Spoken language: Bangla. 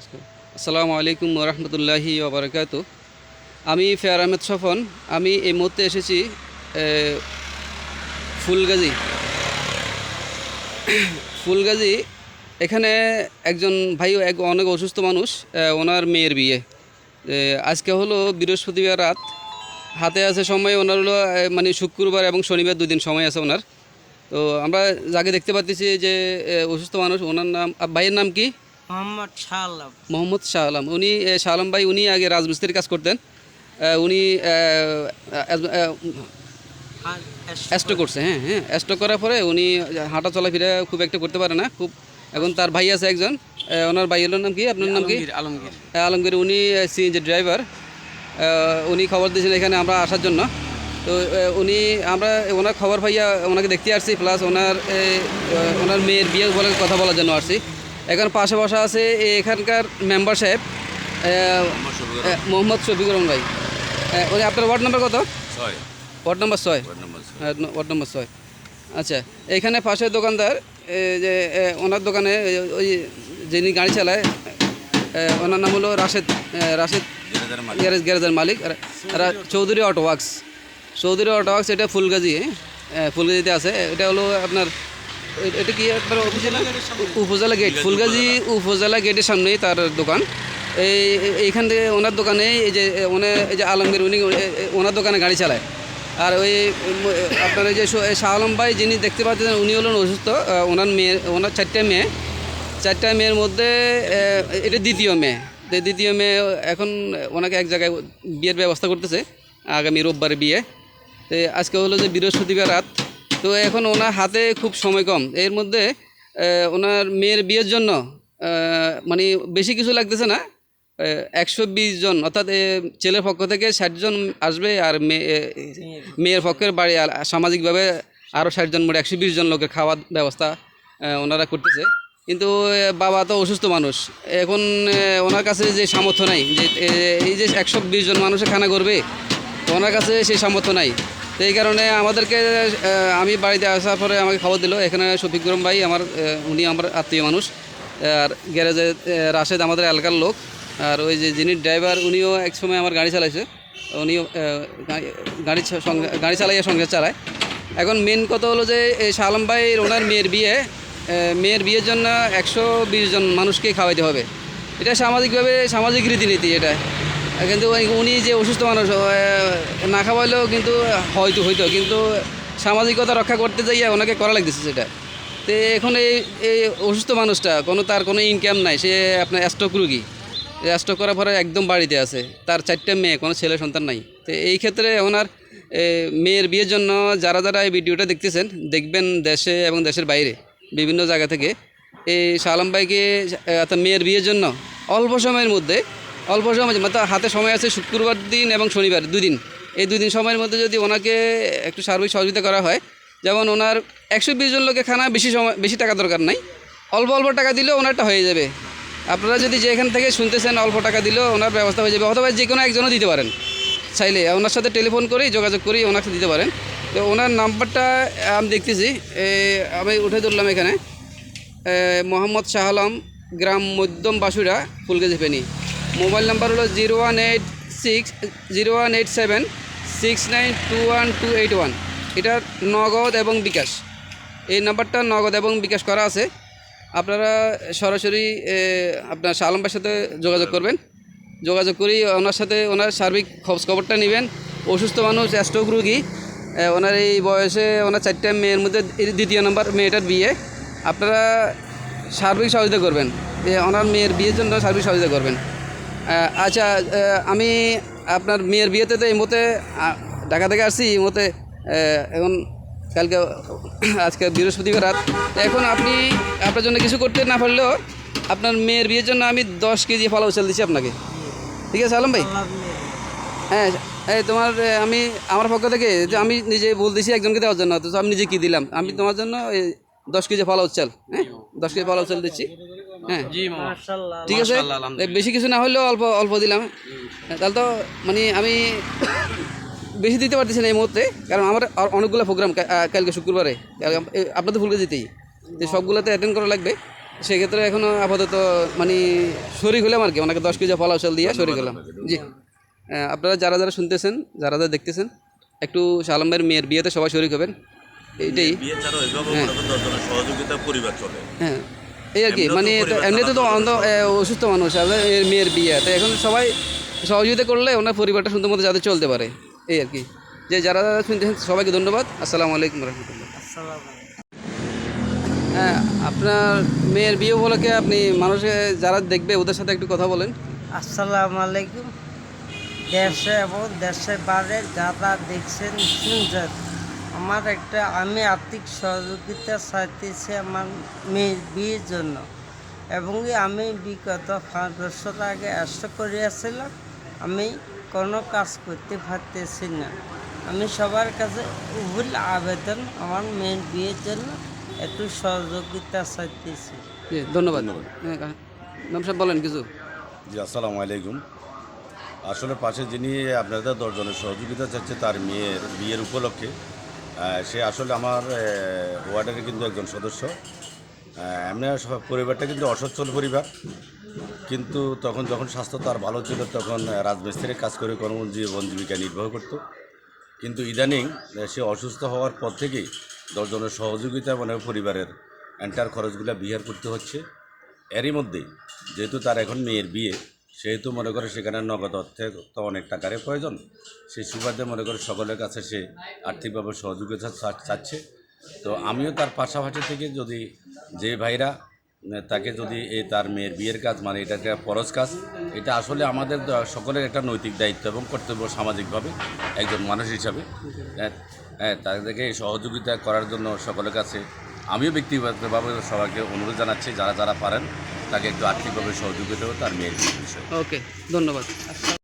আসসালামু আলাইকুম রহমতুল্লাহি ওবরাকাতু। আমি ফেয়ার আহমেদ স্বপন। আমি এই মুহূর্তে এসেছি ফুলগাজী। ফুলগাজী এখানে একজন ভাই অনেক অসুস্থ মানুষ, ওনার মেয়ের বিয়ে। আজকে হলো বৃহস্পতিবার রাত, হাতে আছে সময় ওনার হলো মানে শুক্রবার এবং শনিবার 2 দিন সময় আছে ওনার। তো আমরা যাকে দেখতে পাচ্ছি যে অসুস্থ মানুষ, ওনার নাম, ভাইয়ের নাম কি? মোহাম্মদ শাহ আলম। মোহাম্মদ শাহ আলম। উনি শাহ আলম ভাই, উনি আগে রাজমিস্ত্রির কাজ করতেন। উনি স্ট্রোক করছে। হ্যাঁ হ্যাঁ, স্ট্রোক করার পরে উনি হাঁটা চলাফেরা খুব একটা করতে পারে না খুব। এখন তার ভাই আছে একজন, ওনার ভাই হলোর নাম কি, আপনার নাম কি? আলমগীর। আলমগীর। উনি সিএনজি ড্রাইভার। উনি খবর দিয়েছেন এখানে আমরা আসার জন্য। তো উনি আমরা ওনার খবর পাইয়া ওনাকে দেখতে আসছি, প্লাস ওনার মেয়ের বিয়ে বলে কথা বলার জন্য আসছি। এখন পাশে বসা আছে এখানকার মেম্বার সাহেব মোহাম্মদ শফিকুর রহমান ভাই। উনি আপনার ওয়ার্ড নাম্বার কত? Ward number 6। Ward number 6। আচ্ছা, এখানে পাশের দোকানদার, যে ওনার দোকানে ওই যিনি গাড়ি চালায়, ওনার নাম হলো রাশেদ। রাশেদ গ্যারেজের মালিক। আর Chowdhury auto works. Chowdhury auto works, এটা ফুলগাজী। ফুলগাজীতে আছে। এটা হলো আপনার, এটা কি আপনার উপজেলা গেট, ফুলগাজী উপজেলা গেটের সামনেই তার দোকান। এইখান থেকে ওনার দোকানে এই যে আলমগীর, উনি ওনার দোকানে গাড়ি চালায়। আর আপনার এই যে শাহ আলম ভাই যিনি দেখতে পাচ্ছেন, উনি হলেন অসুস্থ। ওনার 4টা মেয়ে। 4টা মেয়ের মধ্যে এটা দ্বিতীয় মেয়ে। এখন ওনাকে এক জায়গায় বিয়ের ব্যবস্থা করতেছে, আগামী রোববার বিয়ে। তো আজকে হলো যে বৃহস্পতিবার রাত। তো এখন ওনার হাতে খুব সময় কম। এর মধ্যে ওনার মেয়ের বিয়ের জন্য মানে বেশি কিছু লাগতেছে না, 120 জন, অর্থাৎ ছেলের পক্ষ থেকে 60 জন আসবে, আর মেয়ের পক্ষের বাড়ি সামাজিকভাবে আরও 60 জন, মোট 120 জন লোকের খাওয়ার ব্যবস্থা ওনারা করতেছে। কিন্তু বাবা তো অসুস্থ মানুষ, এখন ওনার কাছে যে সামর্থ্য নাই যে এই যে 120 জন মানুষের খানা করবে, ওনার কাছে সেই সামর্থ্য নাই। তো এই কারণে আমাদেরকে, আমি বাড়িতে আসার পরে আমাকে খবর দিল এখানে শফিক গরম ভাই, উনি আমার আত্মীয় মানুষ। আর গ্যারেজে রাশেদ আমাদের এলাকার লোক। আর ওই যে যিনি ড্রাইভার, উনিও এক সময় আমার গাড়ি চালাইছে। উনিও গাড়ি চালাইয়া সংসার চালায়। এখন মেন কথা হলো যে এই শাহ আলম ভাই ওনার মেয়ের বিয়ের জন্য 120 জন মানুষকে খাওয়াইতে হবে। এটা সামাজিক রীতিনীতি এটা। কিন্তু উনি যে অসুস্থ মানুষ, না খাওয়াইলেও কিন্তু হয়তো কিন্তু সামাজিকতা রক্ষা করতে যাইয়া ওনাকে করা লাগতেছে সেটা। তো এখন এই অসুস্থ মানুষটা তার কোনো ইনকাম নাই, সে আপনার স্ট্রোক রুগী। স্ট্রোক করার পরে একদম বাড়িতে আছে, তার 4টা মেয়ে, কোনো ছেলে সন্তান নাই। তো এই ক্ষেত্রে ওনার মেয়ের বিয়ের জন্য যারা এই ভিডিওটা দেখতেছেন, দেখবেন দেশে এবং দেশের বাইরে বিভিন্ন জায়গা থেকে এই শাহ আলম ভাইকে অর্থাৎ মেয়ের বিয়ের জন্য অল্প সময় মানে হাতে সময় আছে শুক্রবার দিন এবং শনিবার 2 দিন। এই 2 দিন সময়ের মধ্যে যদি ওনাকে একটু সার্বিক সহযোগিতা করা হয়, যেমন ওনার 120 জন লোকের খানা, বেশি টাকা দরকার নাই, অল্প টাকা দিলেও ওনারটা হয়ে যাবে। আপনারা যদি যেখান থেকে শুনতেছেন অল্প টাকা দিলেও ওনার ব্যবস্থা হয়ে যাবে, অথবা যে কোনো একজনও দিতে পারেন, চাইলে ওনার সাথে টেলিফোন করেই যোগাযোগ করেই ওনাকে দিতে পারেন। তো ওনার নাম্বারটা আমি দেখতেছি, আমি উঠে ধরলাম এখানে। মোহাম্মদ শাহ আলম, গ্রাম মধ্যম বাসুরা, ফুলগাজী ফেনী। মোবাইল নাম্বার হলো 0187692181। এটা নগদ এবং বিকাশ। এই নাম্বারটা নগদ এবং বিকাশ করা আছে। আপনারা সরাসরি আপনার শাহ আলম ভাইয়ের সাথে যোগাযোগ করবেন। যোগাযোগ করি ওনার সাথে ওনার সার্বিক খবরটা নেবেন। অসুস্থ মানুষ, স্ট্রোক রুগী। ওনার এই বয়সে ওনার 4টা মেয়ের মধ্যে দ্বিতীয় নম্বর মেয়েটার বিয়ে। আপনারা সার্বিক সহযোগিতা করবেন, ওনার মেয়ের বিয়ের জন্য সার্বিক সহযোগিতা করবেন। আচ্ছা, আমি আপনার মেয়ের বিয়েতে তো এই মতে ঢাকা থেকে আসছি। এই মতে এখন আজকে বৃহস্পতিবার রাত। এখন আপনি আপনার জন্য কিছু করতে না পারলেও আপনার মেয়ের বিয়ের জন্য আমি 10 কেজি পোলাও চাল দিচ্ছি আপনাকে। ঠিক আছে আলম ভাই? হ্যাঁ, আমি আমার পক্ষ থেকে যে আমি নিজে বলতেছি একজনকে দেওয়ার জন্য, তো আমি নিজে কি দিলাম, আমি তোমার জন্য 10 কেজি পোলাও চাল, 10 কেজি পোলাও চাল দিচ্ছি। হ্যাঁ ঠিক আছে, বেশি কিছু না হলেও অল্প দিলাম। তাহলে তো মানে আমি বেশি দিতে পারতেছি না এই মুহূর্তে, কারণ আমার অনেকগুলো প্রোগ্রাম কালকে শুক্রবারে আপনাদের ফুলগাজীতেই, যে সবগুলোতে অ্যাটেন্ড করা লাগবে। সেক্ষেত্রে এখনও আপাতত মানে শরিক হলাম আর কি, ওনাকে 10 কেজি পোলাও চাল দিয়ে শরিক হলাম। জি, আপনারা যারা যারা শুনতেছেন, যারা যারা দেখতেছেন, একটু শালম ভাইয়ের মেয়ের বিয়েতে সবাই শরিক হবেন, এইটাই। বিয়ে ছাড়াও এইভাবে মনে করেন 10 জনের সহযোগিতা পরিবার চলে। হ্যাঁ, এই আর কি, এমনিও তো মানে পরিবার এমনিতে তো চালানো অসুস্থ মানুষ, আর এর মেয়ের বিয়ে, তো এখন সবাই সহযোগিতা করলে ওনার পরিবারটা সুন্দর মতো যাতে চলতে পারে, এই আর কি। যে যারা যারা শুনতেছেন সবাইকে ধন্যবাদ। আসসালামু আলাইকুম রহমতুল্লাহ। হ্যাঁ, আপনার মেয়ের বিয়ে উপলক্ষে আপনি মানুষকে যারা দেখবে ওদের সাথে একটু কথা বলেন। আসসালামু আলাইকুম। দেশে এবং দেশের বাইরে যারা দেখছেন শুনছেন, আমি আর্থিক সহযোগিতা চাইতেছি আমার মেয়ের বিয়ের জন্য, এবং আমি বিগত 5 বছর আগে আশা করিয়াছিলাম, আমি কোনো কাজ করতে পারতেছি না। আমি সবার কাছে ভুল আবেদন, আমার মেয়ের বিয়ের জন্য একটু সহযোগিতা চাইতেছি। জি, ধন্যবাদ। হ্যাঁ, ম্যাম সাহেব বলেন কিছু। জি, আসসালামু আলাইকুম। আসলে পাশে যিনি আপনাদের 10 জনের সহযোগিতা চাচ্ছে তার মেয়ের বিয়ের উপলক্ষে, সে আসলে আমার ওয়ার্ডের কিন্তু একজন সদস্য। এমনি পরিবারটা কিন্তু অসচ্ছল পরিবার, কিন্তু তখন যখন স্বাস্থ্য তার ভালো ছিল তখন রাজমিস্ত্রির কাজ করে কর্মজীবন জীবিকা নির্বাহ করত। কিন্তু ইদানিং সে অসুস্থ হওয়ার পর থেকেই 10 জনের সহযোগিতা মানে পরিবারের এন্টার খরচগুলো বিহার করতে হচ্ছে। এরই মধ্যেই যেহেতু তার এখন মেয়ের বিয়ে, সেহেতু মনে করে সেখানে নগদ অর্থে তো অনেক টাকারই প্রয়োজন। সেই সুবাদে মনে করে সকলের কাছে সে আর্থিকভাবে সহযোগিতা চাচ্ছে। তো আমিও তার পাশাপাশি থেকে যদি যে ভাইরা তাকে যদি এই তার মেয়ের বিয়ের কাজ মানে এটা একটা ফরজ কাজ, এটা আসলে আমাদের সকলের একটা নৈতিক দায়িত্ব এবং কর্তব্য সামাজিকভাবে একজন মানুষ হিসাবে। তাদেরকে এই সহযোগিতা করার জন্য সকলের কাছে আমিও ব্যক্তিগতভাবে সবাইকে অনুরোধ জানাচ্ছি, যারা যারা পারেন তাকে একটু আর্থিকভাবে সহযোগিতা তার মেয়ের বিয়ের বিষয়ে। ওকে, ধন্যবাদ।